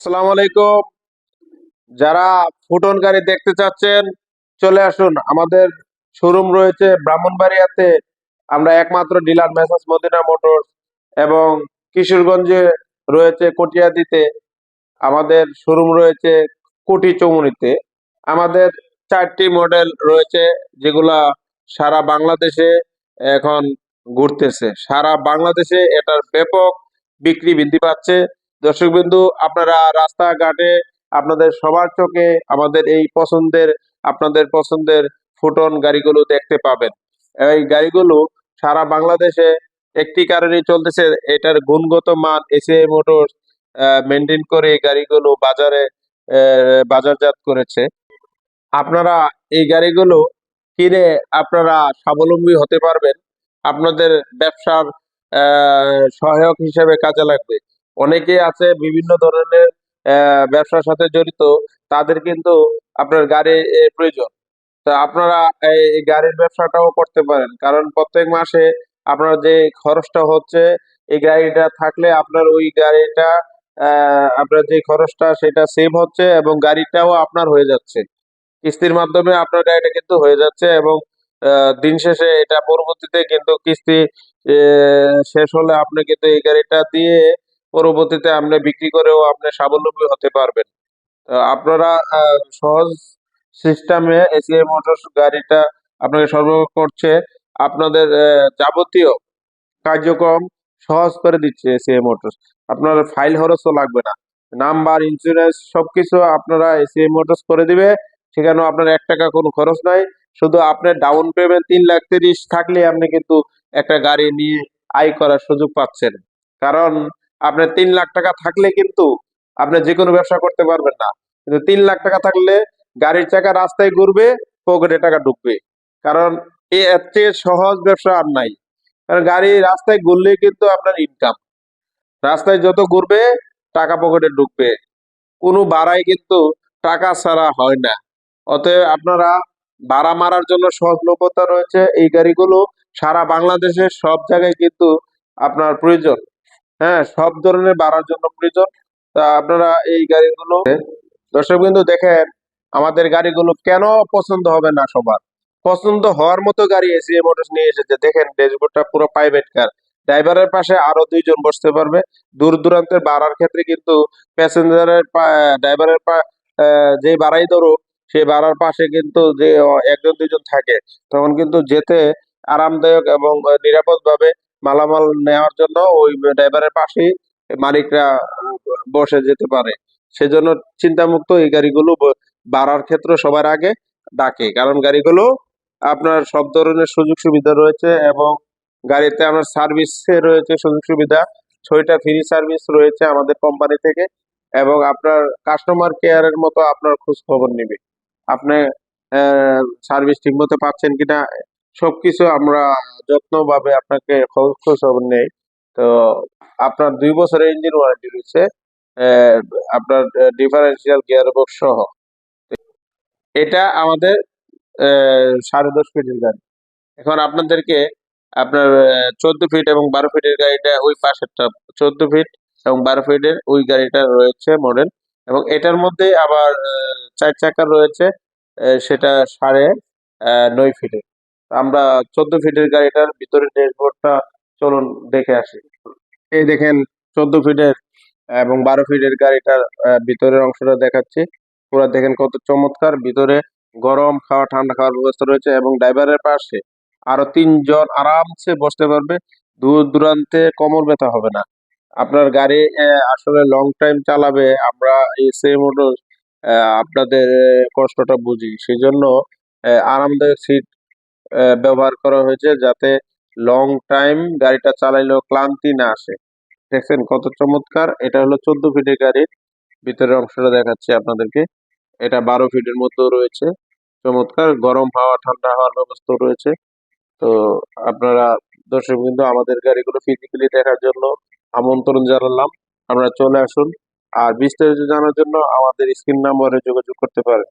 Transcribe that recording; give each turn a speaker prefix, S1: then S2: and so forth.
S1: আসসালামু আলাইকুম। যারা ফুটন গাড়ি দেখতে চাচ্ছেন চলে আসুন, আমাদের শোরুম রয়েছে ব্রাহ্মণবাড়িয়াতে। আমরা একমাত্র ডিলার মেসার্স মদিনা মোটরস, এবং কিশোরগঞ্জে রয়েছে কটিয়াদীতে। আমাদের শোরুম রয়েছে কোটি চৌমুহনীতে। আমাদের 4টি মডেল রয়েছে, যেগুলা সারা বাংলাদেশে এখন ঘুরতেছে। সারা বাংলাদেশে এটার ব্যাপক বিক্রি বৃদ্ধি পাচ্ছে। দর্শকবিন্দু, আপনারা রাস্তাঘাটে আপনাদের সবার চোখে আমাদের এই আপনাদের পছন্দের ফুটন গাড়িগুলো দেখতে পাবেন। এই গাড়িগুলো সারা বাংলাদেশে একটি কারণেই চলতেছে, এটার গুণগত মান এসিআই মোটরস মেনটেন করে এই গাড়িগুলো বাজারজাত করেছে। আপনারা এই গাড়িগুলো কিনে আপনারা স্বাবলম্বী হতে পারবেন। আপনাদের ব্যবসার সহায়ক হিসেবে কাজে লাগবে। অনেকেই আছে বিভিন্ন ধরনের ব্যবসার সাথে জড়িত, তাদের কিন্তু আপনার গাড়ি প্রয়োজন। তা আপনারা এই গাড়ির ব্যবসাটাও করতে পারেন, কারণ প্রত্যেক মাসে আপনার যে খরচটা হচ্ছে, এই গাড়িটা থাকলে আপনার ওই গাড়িটা আপনার যে খরচটা সেটা সেভ হচ্ছে, এবং গাড়িটাও আপনার হয়ে যাচ্ছে। কিস্তির মাধ্যমে আপনার গাড়িটা কিন্তু হয়ে যাচ্ছে, এবং দিন শেষে এটা পরবর্তীতে কিন্তু কিস্তি শেষ হলে আপনি কিন্তু এই গাড়িটা দিয়ে পরবর্তীতে আপনি বিক্রি করেও আপনি স্বাবলম্বী হতে পারবেন। আপনারা সহজ সিস্টেমে এসিআই মোটরস গাড়িটা আপনাকে সরবরাহ করছে। আপনাদের যাবতীয় কার্যক্রম সহজ করে দিচ্ছে এসিআই মোটরস। আপনার ফাইল খরচও লাগবে না, নাম্বার, ইন্স্যুরেন্স সবকিছু আপনারা এসিআই মোটরস করে দিবে। সেখানেও আপনার 1 টাকা কোনো খরচ নাই। শুধু আপনার ডাউন পেমেন্ট 3,30,000 থাকলে আপনি কিন্তু একটা গাড়ি নিয়ে আয় করার সুযোগ পাচ্ছেন। কারণ আপনার 3 লাখ টাকা থাকলে কিন্তু আপনি যে কোনো ব্যবসা করতে পারবেন না, কিন্তু 3 লাখ টাকা থাকলে গাড়ির চাকা রাস্তায় ঘুরবে, পকেটে টাকা ঢুকবে। কারণ এর চেয়ে সহজ ব্যবসা আর নাই। কারণ গাড়ি রাস্তায় ঘুরলে কিন্তু আপনার ইনকাম, রাস্তায় যত ঘুরবে টাকা পকেটে ঢুকবে। কোনো ভাড়াই কিন্তু টাকা ছাড়া হয় না। অতএব আপনারা ভাড়া মারার জন্য সহজলভ্যতা রয়েছে। এই গাড়িগুলো সারা বাংলাদেশের সব জায়গায় কিন্তু আপনার প্রয়োজন। হ্যাঁ, সব ধরনের ভাড়ার জন্য প্রয়োজন। তা আপনারা এই গাড়িগুলো, দর্শক বিন্দু দেখেন, আমাদের গাড়িগুলো কেন পছন্দ হবে না সবার? পছন্দ হওয়ার মতো গাড়ি এসিআই মোটরস নিয়ে এসেছে। দেখেন ড্যাশবোর্ডটা পুরো প্রাইভেট কার, ড্রাইভারের পাশে আরো 2 জন বসতে পারবে। দূর দূরান্তের ভাড়ার ক্ষেত্রে কিন্তু প্যাসেঞ্জারের ড্রাইভারের যে ভাড়াই ধরো, সেই ভাড়ার পাশে কিন্তু যে 1 জন 2 জন থাকে, তখন কিন্তু যেতে আরামদায়ক এবং নিরাপদ ভাবে মালামাল নেওয়ার জন্য ওই ড্রাইভারের পাশেই মালিকরা বসে যেতে পারে। সেজন্য চিন্তামুক্ত এই গাড়িগুলো ভাড়ার ক্ষেত্রে সবার আগে ডাকে, কারণ গাড়িগুলো আপনার সব ধরনের সুযোগ সুবিধা রয়েছে, এবং গাড়িতে আমার সার্ভিসে রয়েছে সুযোগ সুবিধা। 6টা ফ্রি সার্ভিস রয়েছে আমাদের কোম্পানি থেকে, এবং আপনার কাস্টমার কেয়ারের মতো আপনার খোঁজ খবর নিবে। আপনি সার্ভিস ঠিক মতো পাচ্ছেন কিনা সবকিছু আমরা যত্নভাবে আপনাকে খোঁজ খবর নেই। তো আপনার 2 বছরের ইঞ্জিন ওয়ারেন্টি রয়েছে, আহ, আপনার ডিফারেন্সিয়াল গিয়ার বক্স সহ। এটা আমাদের 10.5 ফিটের গাড়ি। এখন আপনাদেরকে আপনার 14 ফিট এবং 12 ফিটের গাড়িটা ওই পাশেরটা, 14 ফিট এবং 12 ফিটের ওই গাড়িটা রয়েছে মডেল, এবং এটার মধ্যে আবার 4 চাকার রয়েছে, সেটা 9.5 ফিটের। আমরা 14 ফিটের গাড়িটার ভিতরের ড্যাশবোর্ডটা চলুন দেখে আসি। এই দেখেন, 14 ফিটের এবং 12 ফিটের গাড়িটার ভিতরের অংশটা দেখাচ্ছি। পুরো দেখেন কত চমৎকার। ভিতরে গরম খাওয়া ঠান্ডা খাওয়ার ব্যবস্থা রয়েছে, এবং ড্রাইভারের পাশে আরো 3 জন আরামসে বসতে পারবে। দূর দূরান্তে কোমর ব্যথা হবে না। আপনার গাড়ি আসলে লং টাইম চালাবে, আমরা এই সেম মোটর আপনাদের কষ্টটা বুঝি। সেই জন্য আরামদায়ক সিট ব্যবহার করা হয়েছে, যাতে লং টাইম গাড়িটা চালাইলেও ক্লান্তি না আসে। দেখছেন কত চমৎকার। এটা হলো 14 ফিটের গাড়ির ভিতরের অংশটা দেখাচ্ছি আপনাদেরকে। এটা 12 ফিটের মধ্যেও রয়েছে। চমৎকার গরম হাওয়া ঠান্ডা হাওয়ার ব্যবস্থা রয়েছে। তো আপনারা দর্শক বিন্দু, আমাদের গাড়িগুলো ফিজিক্যালি দেখার জন্য আমন্ত্রণ জানালাম। আপনারা চলে আসুন। আর বিস্তারিত জানার জন্য আমাদের স্ক্রিন নাম্বারে যোগাযোগ করতে পারেন।